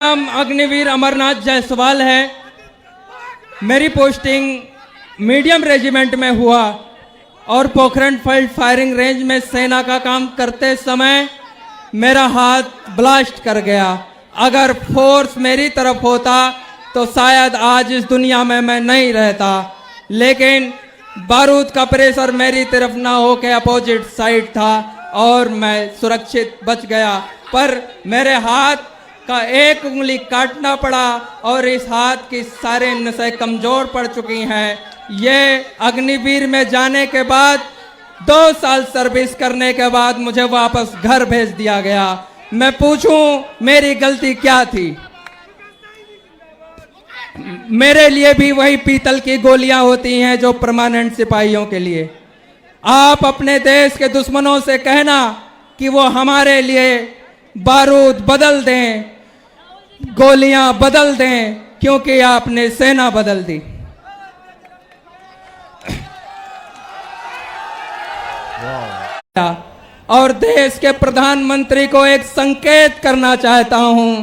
नाम अग्निवीर अमरनाथ जायसवाल है। मेरी पोस्टिंग मीडियम रेजिमेंट में हुआ और पोखरण फील्ड फायरिंग रेंज में सेना का काम करते समय मेरा हाथ ब्लास्ट कर गया। अगर फोर्स मेरी तरफ होता तो शायद आज इस दुनिया में मैं नहीं रहता, लेकिन बारूद का प्रेशर मेरी तरफ ना हो के अपोजिट साइड था और मैं सुरक्षित बच गया। पर मेरे हाथ का एक उंगली काटना पड़ा और इस हाथ की सारे नसें कमजोर पड़ चुकी हैं। ये अग्निवीर में जाने के बाद 2 साल सर्विस करने के बाद मुझे वापस घर भेज दिया गया। मैं पूछूं मेरी गलती क्या थी? मेरे लिए भी वही पीतल की गोलियां होती हैं जो परमानेंट सिपाहियों के लिए। आप अपने देश के दुश्मनों से कहना कि वो हमारे लिए बारूद बदल दें, गोलियां बदल दें, क्योंकि आपने सेना बदल दी। और देश के प्रधानमंत्री को एक संकेत करना चाहता हूं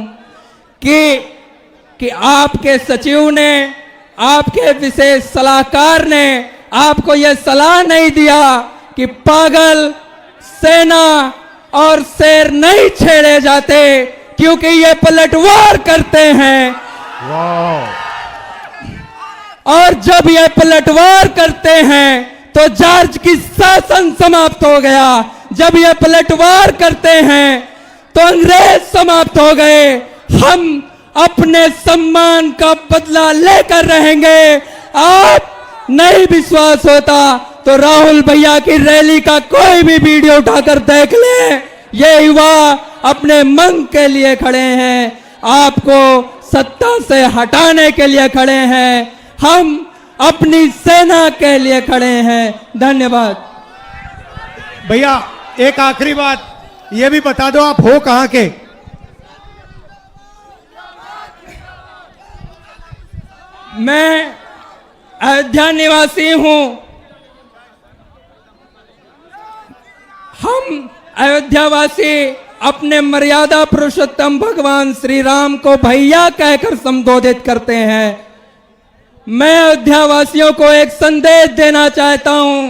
कि आपके सचिव ने, आपके विशेष सलाहकार ने आपको यह सलाह नहीं दिया कि पागल, सेना और शेर नहीं छेड़े जाते, क्योंकि ये पलटवार करते हैं। और जब ये पलटवार करते हैं तो जॉर्ज की शासन समाप्त हो गया। जब ये पलटवार करते हैं तो अंग्रेज समाप्त हो गए। हम अपने सम्मान का बदला लेकर रहेंगे। आप नहीं विश्वास होता तो राहुल भैया की रैली का कोई भी वीडियो उठाकर देख ले। ये युवा अपने मंग के लिए खड़े हैं, आपको सत्ता से हटाने के लिए खड़े हैं। हम अपनी सेना के लिए खड़े हैं। धन्यवाद भैया। एक आखिरी बात ये भी बता दो, आप हो कहां के? मैं अयोध्या निवासी हूं। हम अयोध्यावासी अपने मर्यादा पुरुषोत्तम भगवान श्री राम को भैया कहकर संबोधित करते हैं। मैं अयोध्यावासियों को एक संदेश देना चाहता हूं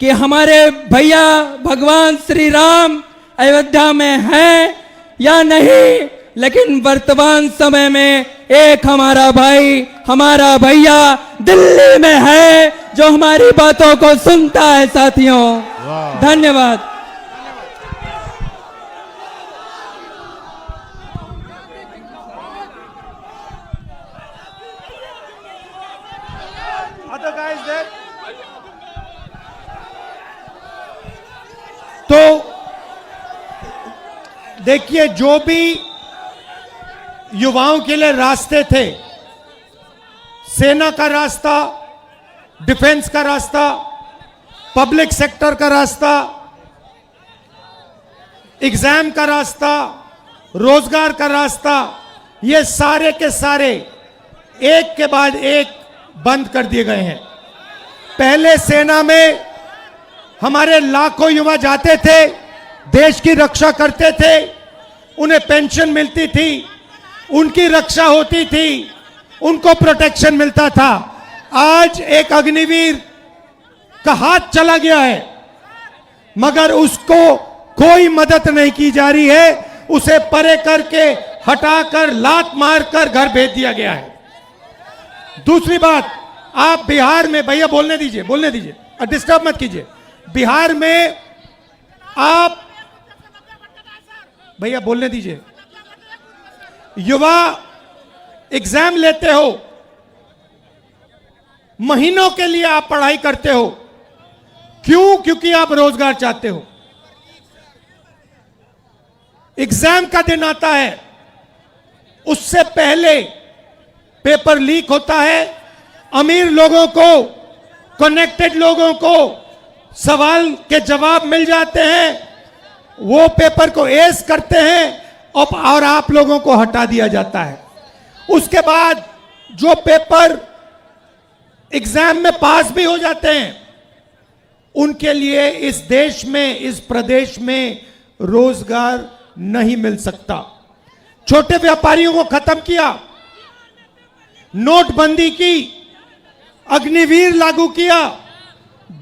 कि हमारे भैया भगवान श्री राम अयोध्या में हैं या नहीं, लेकिन वर्तमान समय में एक हमारा भाई, हमारा भैया दिल्ली में है जो हमारी बातों को सुनता है। साथियों, धन्यवाद। तो देखिए, जो भी युवाओं के लिए रास्ते थे, सेना का रास्ता, डिफेंस का रास्ता, पब्लिक सेक्टर का रास्ता, एग्जाम का रास्ता, रोजगार का रास्ता, ये सारे के सारे एक के बाद एक बंद कर दिए गए हैं। पहले सेना में हमारे लाखों युवा जाते थे, देश की रक्षा करते थे, उन्हें पेंशन मिलती थी, उनकी रक्षा होती थी, उनको प्रोटेक्शन मिलता था। आज एक अग्निवीर का हाथ चला गया है, मगर उसको कोई मदद नहीं की जा रही है। उसे परे करके हटाकर लात मारकर घर भेज दिया गया है। दूसरी बात, आप बिहार में, भैया बोलने दीजिए, बोलने दीजिए, डिस्टर्ब मत कीजिए। बिहार में आप, भैया बोलने दीजिए, युवा एग्जाम लेते हो, महीनों के लिए आप पढ़ाई करते हो। क्यों? क्योंकि आप रोजगार चाहते हो। एग्जाम का दिन आता है, उससे पहले पेपर लीक होता है। अमीर लोगों को, कनेक्टेड लोगों को सवाल के जवाब मिल जाते हैं, वो पेपर को एस करते हैं और आप लोगों को हटा दिया जाता है। उसके बाद जो पेपर एग्जाम में पास भी हो जाते हैं, उनके लिए इस देश में, इस प्रदेश में रोजगार नहीं मिल सकता। छोटे व्यापारियों को खत्म किया, नोटबंदी की, अग्निवीर लागू किया,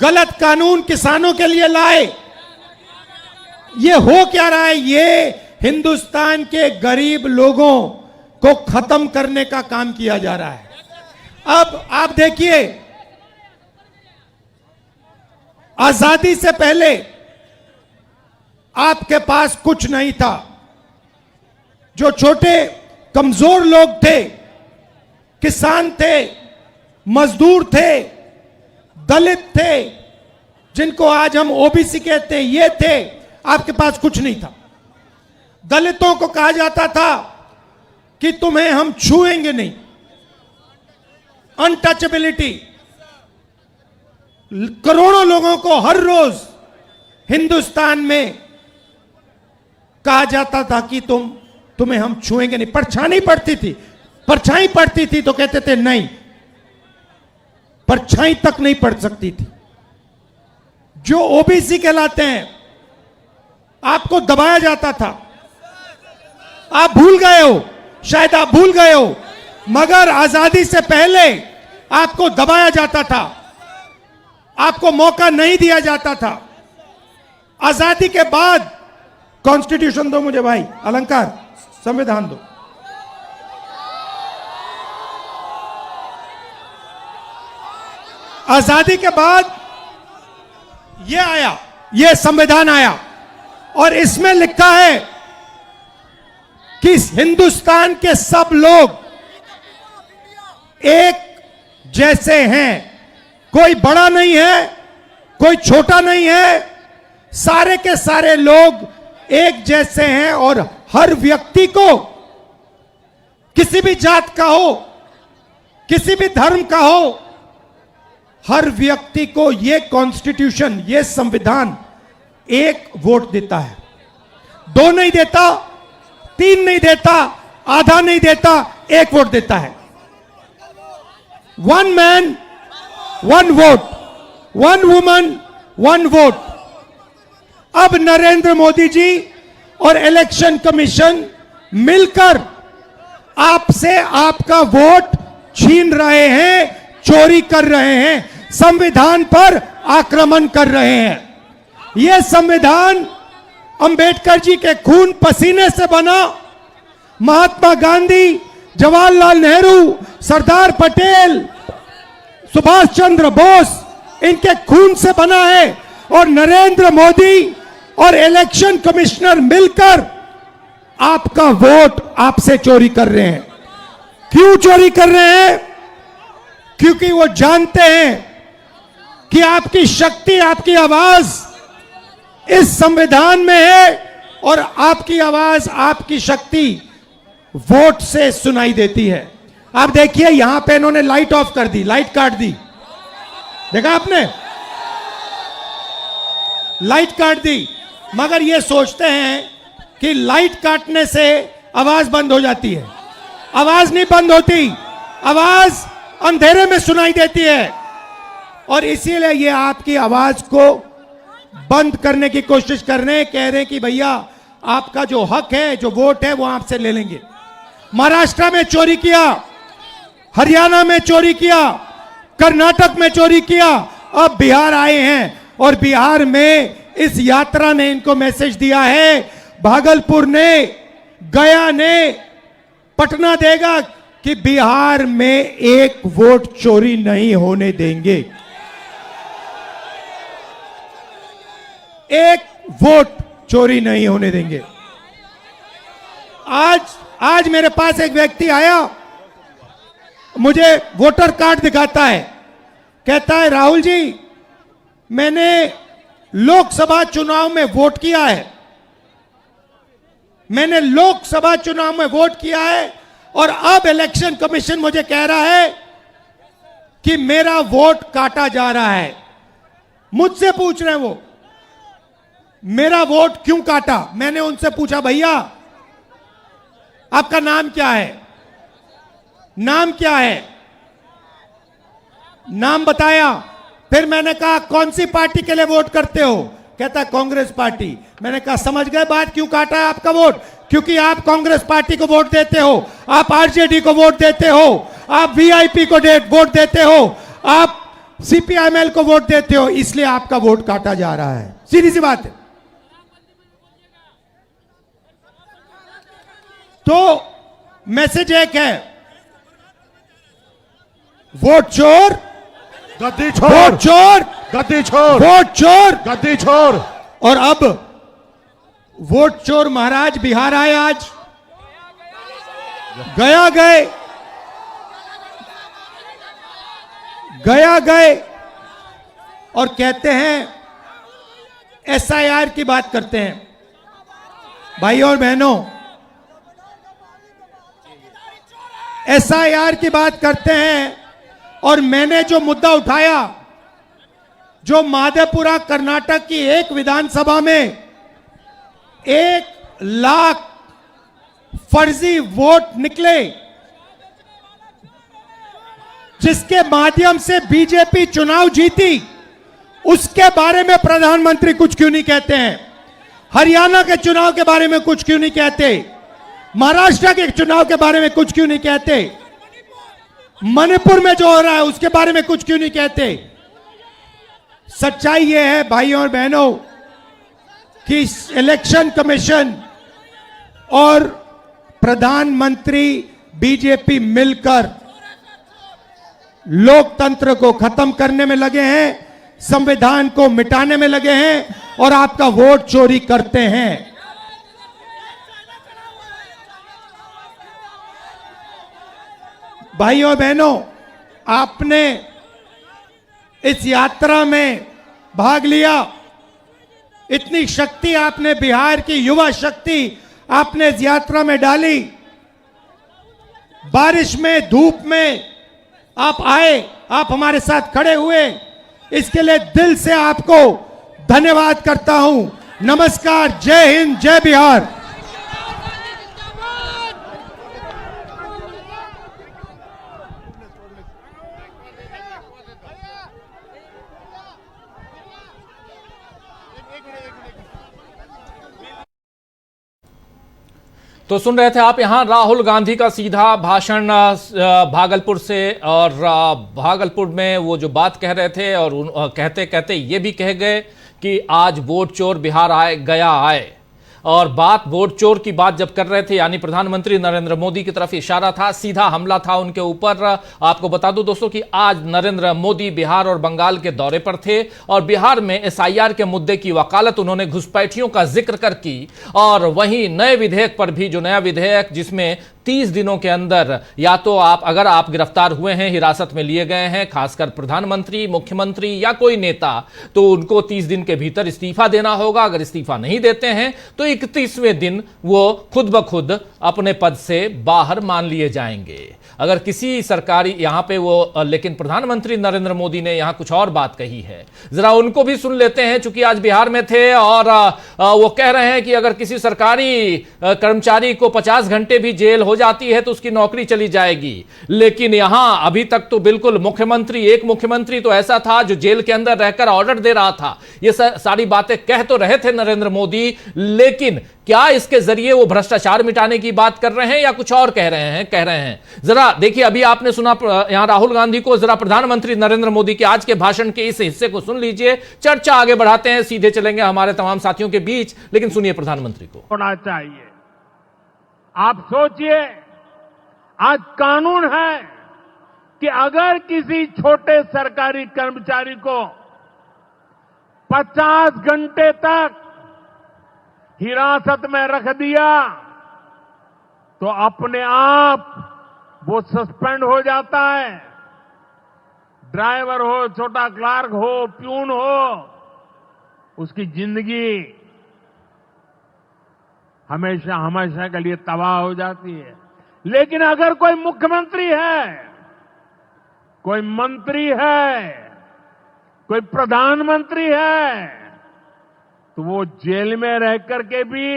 गलत कानून किसानों के लिए लाए। ये हो क्या रहा है? ये हिंदुस्तान के गरीब लोगों को खत्म करने का काम किया जा रहा है। अब आप देखिए, आजादी से पहले आपके पास कुछ नहीं था। जो छोटे कमजोर लोग थे, किसान थे, मजदूर थे, दलित थे, जिनको आज हम ओबीसी कहते हैं, ये थे, आपके पास कुछ नहीं था। दलितों को कहा जाता था कि तुम्हें हम छुएंगे नहीं, अनटचेबिलिटी। करोड़ों लोगों को हर रोज हिंदुस्तान में कहा जाता था कि तुम्हें हम छुएंगे नहीं। परछाई पड़ती थी तो कहते थे नहीं, परछाई तक नहीं पड़ सकती थी। जो ओबीसी कहलाते हैं, आपको दबाया जाता था। आप भूल गए हो, शायद आप भूल गए हो, मगर आजादी से पहले आपको दबाया जाता था, आपको मौका नहीं दिया जाता था। आजादी के बाद कॉन्स्टिट्यूशन दो मुझे भाई, अलंकार, संविधान दो। आजादी के बाद ये आया, ये संविधान आया, और इसमें लिखा है कि हिंदुस्तान के सब लोग एक जैसे हैं। कोई बड़ा नहीं है, कोई छोटा नहीं है, सारे के सारे लोग एक जैसे हैं। और हर व्यक्ति को, किसी भी जात का हो, किसी भी धर्म का हो, हर व्यक्ति को यह कॉन्स्टिट्यूशन, यह संविधान एक वोट देता है। दो नहीं देता, तीन नहीं देता, आधा नहीं देता, एक वोट देता है। One man one vote, one woman one vote. अब नरेंद्र मोदी जी और इलेक्शन कमीशन मिलकर आपसे आपका वोट छीन रहे हैं, चोरी कर रहे हैं, संविधान पर आक्रमण कर रहे हैं। यह संविधान अंबेडकर जी के खून पसीने से बना, महात्मा गांधी, जवाहरलाल नेहरू, सरदार पटेल, सुभाष चंद्र बोस, इनके खून से बना है। और नरेंद्र मोदी और इलेक्शन कमिश्नर मिलकर आपका वोट आपसे चोरी कर रहे हैं। क्यों चोरी कर रहे हैं? क्योंकि वो जानते हैं कि आपकी शक्ति, आपकी आवाज इस संविधान में है, और आपकी आवाज, आपकी शक्ति वोट से सुनाई देती है। आप देखिए, यहां पे इन्होंने लाइट ऑफ कर दी, लाइट काट दी, देखा आपने? लाइट काट दी, मगर ये सोचते हैं कि लाइट काटने से आवाज बंद हो जाती है। आवाज नहीं बंद होती, आवाज अंधेरे में सुनाई देती है। और इसीलिए ये आपकी आवाज को बंद करने की कोशिश कर रहे हैं, कह रहे हैं कि भैया आपका जो हक है, जो वोट है, वो आपसे ले लेंगे। महाराष्ट्र में चोरी किया, हरियाणा में चोरी किया, कर्नाटक में चोरी किया, अब बिहार आए हैं। और बिहार में इस यात्रा ने इनको मैसेज दिया है, भागलपुर ने, गया ने, पटना देगा कि बिहार में एक वोट चोरी नहीं होने देंगे, एक वोट चोरी नहीं होने देंगे। आज मेरे पास एक व्यक्ति आया, मुझे वोटर कार्ड दिखाता है, कहता है राहुल जी मैंने लोकसभा चुनाव में वोट किया है, मैंने लोकसभा चुनाव में वोट किया है, और अब इलेक्शन कमीशन मुझे कह रहा है कि मेरा वोट काटा जा रहा है। मुझसे पूछ रहे हैं वो, मेरा वोट क्यों काटा? मैंने उनसे पूछा भैया आपका नाम क्या है? नाम क्या है? नाम बताया। फिर मैंने कहा कौन सी पार्टी के लिए वोट करते हो? कहता कांग्रेस पार्टी। मैंने कहा समझ गए बात, क्यों काटा है आपका वोट? क्योंकि आप कांग्रेस पार्टी को वोट देते हो, आप आरजेडी को वोट देते हो, आप वीआईपी को वोट देते हो, आप सीपीआईएमएल को वोट देते हो, इसलिए आपका वोट काटा जा रहा है। सीधी सी बात है। तो मैसेज एक है, वोट चोर गद्दी छोड़, वोट चोर गद्दी छोड़, वोट चोर गद्दी छोड़। और अब वोट चोर महाराज बिहार आए, आज गया गए और कहते हैं एसआईआर की बात करते हैं। भाइयों और बहनों, एसआईआर की बात करते हैं और मैंने जो मुद्दा उठाया, जो माधेपुरा कर्नाटक की एक विधानसभा में 1 लाख फर्जी वोट निकले, जिसके माध्यम से बीजेपी चुनाव जीती, उसके बारे में प्रधानमंत्री कुछ क्यों नहीं कहते हैं? हरियाणा के चुनाव के बारे में कुछ क्यों नहीं कहते? महाराष्ट्र के चुनाव के बारे में कुछ क्यों नहीं कहते? मणिपुर में जो हो रहा है उसके बारे में कुछ क्यों नहीं कहते? सच्चाई यह है भाइयों और बहनों कि इलेक्शन कमीशन और प्रधानमंत्री बीजेपी मिलकर लोकतंत्र को खत्म करने में लगे हैं, संविधान को मिटाने में लगे हैं और आपका वोट चोरी करते हैं। भाइयों बहनों, आपने इस यात्रा में भाग लिया, इतनी शक्ति आपने, बिहार की युवा शक्ति आपने इस यात्रा में डाली। बारिश में, धूप में आप आए, आप हमारे साथ खड़े हुए, इसके लिए दिल से आपको धन्यवाद करता हूं। नमस्कार, जय हिंद, जय बिहार। तो सुन रहे थे आप यहां राहुल गांधी का सीधा भाषण भागलपुर से, और भागलपुर में वो जो बात कह रहे थे और कहते कहते ये भी कह गए कि आज वोट चोर बिहार आए। और बात वोट चोर की बात जब कर रहे थे, यानी प्रधानमंत्री नरेंद्र मोदी की तरफ इशारा था, सीधा हमला था उनके ऊपर। आपको बता दूं दोस्तों कि आज नरेंद्र मोदी बिहार और बंगाल के दौरे पर थे और बिहार में एसआईआर के मुद्दे की वकालत उन्होंने घुसपैठियों का जिक्र कर की, और वहीं नए विधेयक पर भी, जो नया विधेयक जिसमें 30 दिनों के अंदर या तो अगर आप गिरफ्तार हुए हैं, हिरासत में लिए गए हैं, खासकर प्रधानमंत्री, मुख्यमंत्री या कोई नेता, तो उनको 30 दिन के भीतर इस्तीफा देना होगा। अगर इस्तीफा नहीं देते हैं तो 31वें दिन वो खुद ब खुद अपने पद से बाहर मान लिए जाएंगे। अगर किसी सरकारी यहां पे वो, लेकिन प्रधानमंत्री नरेंद्र मोदी ने यहां कुछ और बात कही है, जरा उनको भी सुन लेते हैं, चूंकि आज बिहार में थे और वो कह रहे हैं कि अगर किसी सरकारी कर्मचारी को 50 घंटे भी जेल हो जाती है तो उसकी नौकरी चली जाएगी। लेकिन यहां अभी तक तो बिल्कुल एक मुख्यमंत्री तो ऐसा था जो जेल के अंदर रहकर ऑर्डर दे रहा था। ये सारी बातें कह तो रहे थे नरेंद्र मोदी, लेकिन क्या इसके जरिए वो भ्रष्टाचार मिटाने की बात कर रहे हैं या कुछ और कह रहे हैं? जरा देखिए, अभी आपने सुना यहां राहुल गांधी को, जरा प्रधानमंत्री नरेंद्र मोदी के आज के भाषण के इस हिस्से को सुन लीजिए। चर्चा आगे बढ़ाते हैं, सीधे चलेंगे हमारे तमाम साथियों के बीच, लेकिन सुनिए प्रधानमंत्री को। होना चाहिए। आप सोचिए, आज कानून है कि अगर किसी छोटे सरकारी कर्मचारी को 50 घंटे तक हिरासत में रख दिया तो अपने आप वो सस्पेंड हो जाता है। ड्राइवर हो, छोटा क्लार्क हो, प्यून हो, उसकी जिंदगी हमेशा हमेशा के लिए तबाह हो जाती है। लेकिन अगर कोई मुख्यमंत्री है, कोई मंत्री है, कोई प्रधानमंत्री है, तो वो जेल में रह करके भी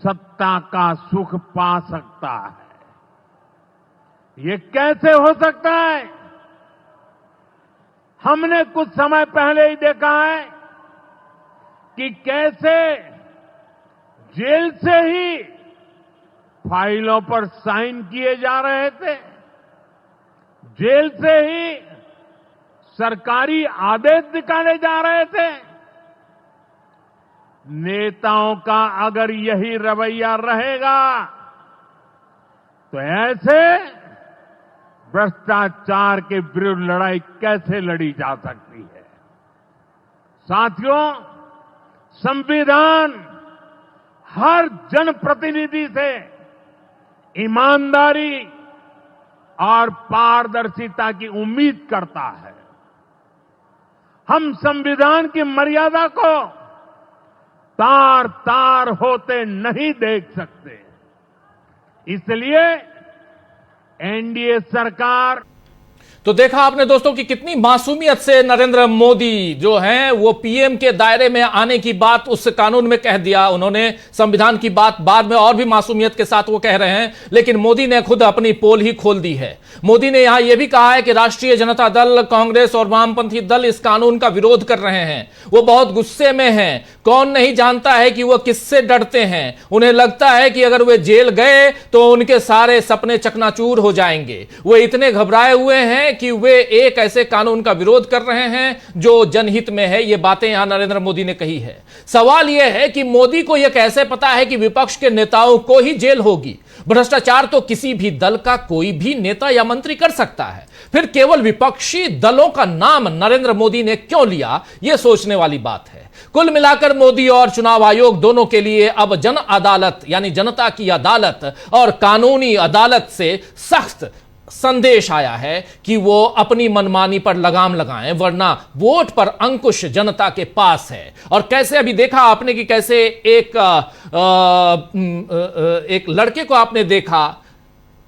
सत्ता का सुख पा सकता है। ये कैसे हो सकता है? हमने कुछ समय पहले ही देखा है कि कैसे जेल से ही फाइलों पर साइन किए जा रहे थे, जेल से ही सरकारी आदेश निकाले जा रहे थे। नेताओं का अगर यही रवैया रहेगा तो ऐसे भ्रष्टाचार के विरुद्ध लड़ाई कैसे लड़ी जा सकती है। साथियों, संविधान हर जनप्रतिनिधि से ईमानदारी और पारदर्शिता की उम्मीद करता है। हम संविधान की मर्यादा को तार तार होते नहीं देख सकते। इसलिए एनडीए सरकार। तो देखा आपने दोस्तों कि कितनी मासूमियत से नरेंद्र मोदी जो हैं वो पीएम के दायरे में आने की बात उस कानून में कह दिया। उन्होंने संविधान की बात बाद में और भी मासूमियत के साथ वो कह रहे हैं, लेकिन मोदी ने खुद अपनी पोल ही खोल दी है। मोदी ने यहां यह भी कहा है कि राष्ट्रीय जनता दल, कांग्रेस और वामपंथी दल इस कानून का विरोध कर रहे हैं। वो बहुत गुस्से में हैं। कौन नहीं जानता है कि वो किससे डरते हैं। उन्हें लगता है कि अगर वे जेल गए तो उनके सारे सपने चकनाचूर हो जाएंगे। वे इतने घबराए हुए हैं कि वे एक ऐसे कानून का विरोध कर रहे हैं जो जनहित में है। ये बातें यहां नरेंद्र मोदी ने कही है। सवाल यह है कि मोदी को यह कैसे पता है कि विपक्ष के नेताओं को ही जेल होगी। भ्रष्टाचार तो किसी भी दल का कोई भी नेता या मंत्री कर सकता है, फिर केवल विपक्षी दलों का नाम नरेंद्र मोदी ने क्यों लिया, यह सोचने वाली बात है। कुल मिलाकर मोदी और चुनाव आयोग दोनों के लिए अब जन अदालत यानी जनता की अदालत और कानूनी अदालत से सख्त संदेश आया है कि वो अपनी मनमानी पर लगाम लगाएं, वरना वोट पर अंकुश जनता के पास है। और कैसे अभी देखा आपने कि कैसे एक लड़के को आपने देखा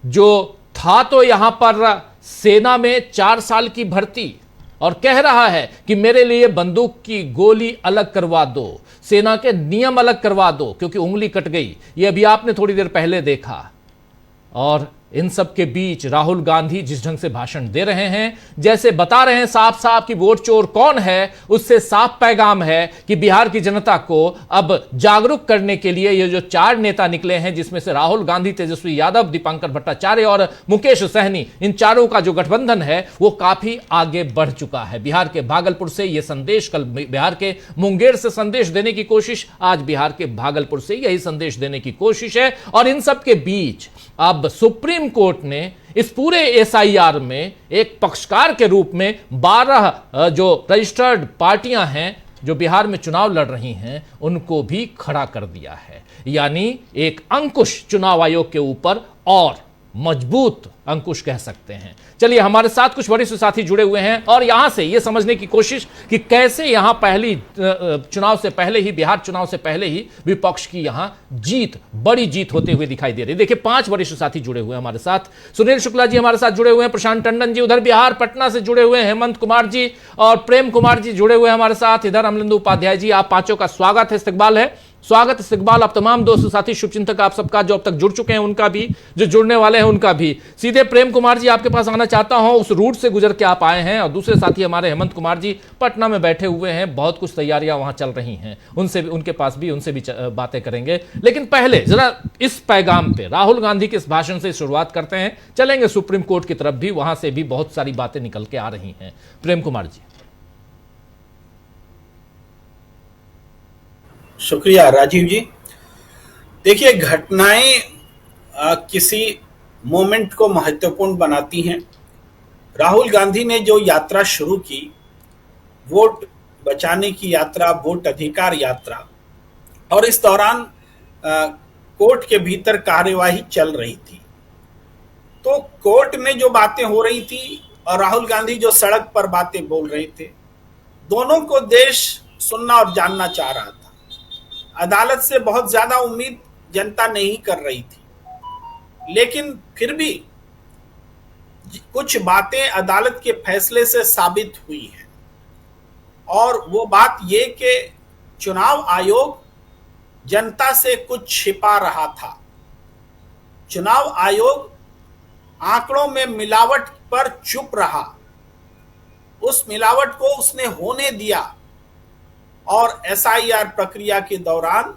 जो था तो यहां पर सेना में 4 साल की भर्ती और कह रहा है कि मेरे लिए बंदूक की गोली अलग करवा दो, सेना के नियम अलग करवा दो क्योंकि उंगली कट गई। ये अभी आपने थोड़ी देर पहले देखा। और इन सब के बीच राहुल गांधी जिस ढंग से भाषण दे रहे हैं, जैसे बता रहे हैं साफ साफ कि वोट चोर कौन है, उससे साफ पैगाम है कि बिहार की जनता को अब जागरूक करने के लिए ये जो 4 नेता निकले हैं, जिसमें से राहुल गांधी, तेजस्वी यादव, दीपांकर भट्टाचार्य और मुकेश सहनी, इन चारों का जो गठबंधन है वो काफी आगे बढ़ चुका है। बिहार के भागलपुर से यह संदेश, कल बिहार के मुंगेर से संदेश देने की कोशिश, आज बिहार के भागलपुर से यही संदेश देने की कोशिश है। और इन सब के बीच अब सुप्रीम कोर्ट ने इस पूरे एसआईआर में एक पक्षकार के रूप में 12 जो रजिस्टर्ड पार्टियां हैं जो बिहार में चुनाव लड़ रही हैं उनको भी खड़ा कर दिया है। यानी एक अंकुश चुनाव आयोग के ऊपर, और मजबूत अंकुश कह सकते हैं। चलिए, हमारे साथ कुछ वरिष्ठ साथी जुड़े हुए हैं और यहां से यह समझने की कोशिश कि कैसे यहां पहली चुनाव से पहले ही, बिहार चुनाव से पहले ही विपक्ष की यहां जीत, बड़ी जीत होते हुए दिखाई दे रही है। देखिए, 5 वरिष्ठ साथी जुड़े हुए हैं हमारे साथ। सुनील शुक्ला जी हमारे साथ जुड़े हुए हैं, प्रशांत टंडन जी उधर बिहार पटना से जुड़े हुए हैं, हेमंत कुमार जी और प्रेम कुमार जी जुड़े हुए हैं हमारे साथ, इधर अमलिंदु उपाध्याय जी। आप पांचों का स्वागत है, इस्तकबाल है, स्वागत इस्तकबाल। आप तमाम दोस्त साथी शुभचिंतक आप सबका जो अब तक जुड़ चुके हैं उनका भी, जो जुड़ने वाले हैं उनका भी। सीधे प्रेम कुमार जी आपके पास आना चाहता हूं, उस रूट से गुजर के आप आए हैं, और दूसरे साथी हमारे हेमंत कुमार जी पटना में बैठे हुए हैं, बहुत कुछ तैयारियां वहां चल रही हैं, उनसे भी, उनके पास भी, उनसे भी बातें करेंगे। लेकिन पहले जरा इस पैगाम पे, राहुल गांधी के इस भाषण से शुरुआत करते हैं, चलेंगे सुप्रीम कोर्ट की तरफ भी, वहां से भी बहुत सारी बातें निकल के आ रही हैं। प्रेम कुमार जी। शुक्रिया राजीव जी। देखिए, घटनाएं किसी मोमेंट को महत्वपूर्ण बनाती हैं। राहुल गांधी ने जो यात्रा शुरू की, वोट बचाने की यात्रा, वोट अधिकार यात्रा, और इस दौरान कोर्ट के भीतर कार्यवाही चल रही थी, तो कोर्ट में जो बातें हो रही थी और राहुल गांधी जो सड़क पर बातें बोल रहे थे, दोनों को देश सुनना और जानना चाह रहा था। अदालत से बहुत ज्यादा उम्मीद जनता नहीं कर रही थी, लेकिन फिर भी कुछ बातें अदालत के फैसले से साबित हुई हैं, और वो बात ये कि चुनाव आयोग जनता से कुछ छिपा रहा था। चुनाव आयोग आंकड़ों में मिलावट पर चुप रहा, उस मिलावट को उसने होने दिया, और एसआईआर प्रक्रिया के दौरान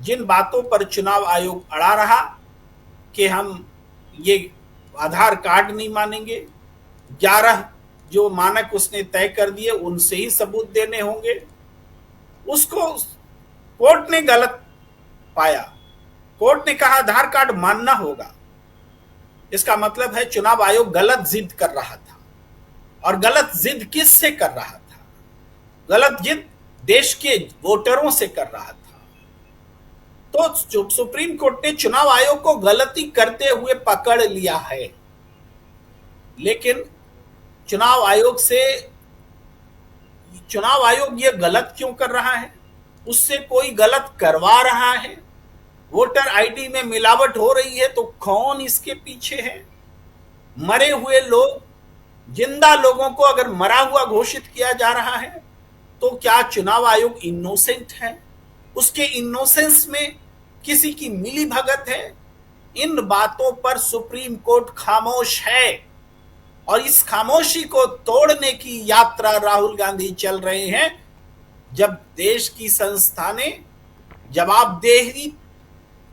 जिन बातों पर चुनाव आयोग अड़ा रहा कि हम ये आधार कार्ड नहीं मानेंगे, 11 जो मानक उसने तय कर दिए उनसे ही सबूत देने होंगे, उसको कोर्ट ने गलत पाया। कोर्ट ने कहा आधार कार्ड मानना होगा। इसका मतलब है चुनाव आयोग गलत जिद कर रहा था। और गलत जिद किससे कर रहा था? गलत जिद देश के वोटरों से कर रहा था। तो सुप्रीम कोर्ट ने चुनाव आयोग को गलती करते हुए पकड़ लिया है। लेकिन चुनाव आयोग ये गलत क्यों कर रहा है? उससे कोई गलत करवा रहा है? वोटर आईडी में मिलावट हो रही है तो कौन इसके पीछे है? मरे हुए लोग, जिंदा लोगों को अगर मरा हुआ घोषित किया जा रहा है तो क्या चुनाव आयोग इनोसेंट है? उसके इनोसेंस में किसी की मिली भगत है? इन बातों पर सुप्रीम कोर्ट खामोश है और इस खामोशी को तोड़ने की यात्रा राहुल गांधी चल रहे हैं। जब देश की संस्थानें जवाबदेही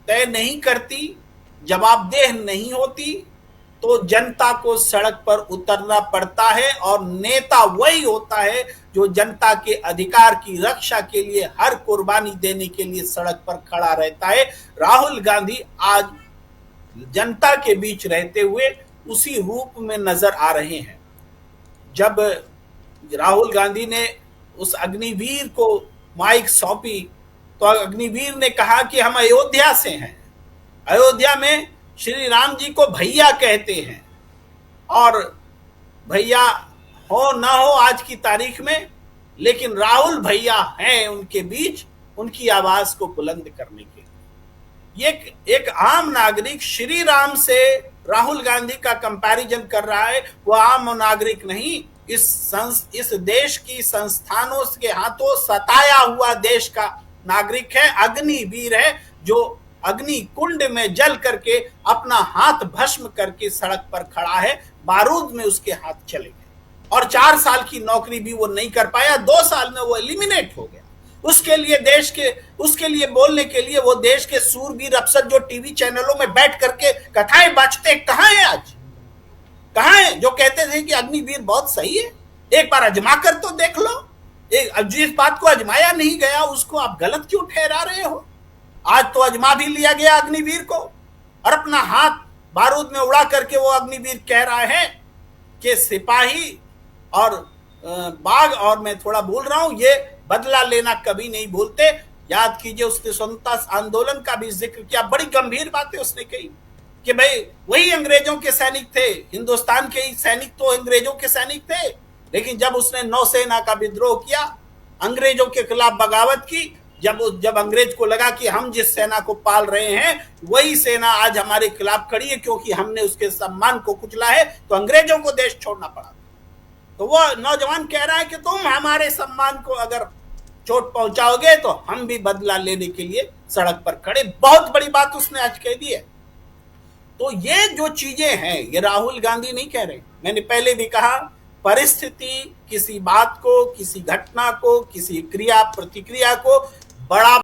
तय नहीं करती, जवाबदेह नहीं होती, तो जनता को सड़क पर उतरना पड़ता है और नेता वही होता है जो जनता के अधिकार की रक्षा के लिए हर कुर्बानी देने के लिए सड़क पर खड़ा रहता है। राहुल गांधी आज जनता के बीच रहते हुए उसी रूप में नजर आ रहे हैं। जब राहुल गांधी ने उस अग्निवीर को माइक सौंपी तो अग्निवीर ने कहा कि हम अयोध्या से हैं, अयोध्या में श्री राम जी को भैया कहते हैं और भैया हो ना हो आज की तारीख में, लेकिन राहुल भैया हैं उनके बीच उनकी आवाज को बुलंद करने के लिए। ये एक आम नागरिक श्री राम से राहुल गांधी का कंपैरिजन कर रहा है। वो आम नागरिक नहीं, इस देश की संस्थानों के हाथों सताया हुआ देश का नागरिक है, अग्निवीर है, जो अग्नि कुंड में जल करके अपना हाथ भस्म करके सड़क पर खड़ा है। बारूद में उसके हाथ चले गए और 4 साल की नौकरी भी वो नहीं कर पाया, 2 साल में वो एलिमिनेट हो गया। उसके लिए बोलने के लिए वो देश के सूरवीर अफसर जो टीवी चैनलों में बैठ करके कथाएं बांटते कहां है आज? कहां है जो कहते थे कि अग्निवीर बहुत सही है, एक बार अजमा कर तो देख लो। जिस बात को अजमाया नहीं गया उसको आप गलत क्यों ठहरा रहे हो? आज तो अजमा भी लिया गया अग्निवीर को और अपना हाथ बारूद में उड़ा करके वो अग्निवीर कह रहा है कि सिपाही और बाघ, और मैं थोड़ा बोल रहा हूं, ये बदला लेना कभी नहीं भूलते। याद कीजिए उसने स्वतंत्रता आंदोलन का भी जिक्र किया, बड़ी गंभीर बातें उसने कही कि भाई वही अंग्रेजों के सैनिक थे, हिंदुस्तान के ही सैनिक तो अंग्रेजों के सैनिक थे, लेकिन जब उसने नौसेना का विद्रोह किया, अंग्रेजों के खिलाफ बगावत की, जब अंग्रेज को लगा कि हम जिस सेना को पाल रहे हैं वही सेना आज हमारे खिलाफ खड़ी है क्योंकि हमने उसके सम्मान को कुचला है, तो अंग्रेजों को देश छोड़ना पड़ा। तो वो नौजवान कह रहा है कि तुम हमारे सम्मान को अगर चोट पहुंचाओगे तो हम भी बदला लेने के लिए सड़क पर खड़े। बहुत बड़ी बात उसने आज कह दी है। तो ये जो चीजें हैं ये राहुल गांधी नहीं कह रहे। मैंने पहले भी कहा, परिस्थिति किसी बात को, किसी घटना को, किसी क्रिया प्रतिक्रिया को बड़ा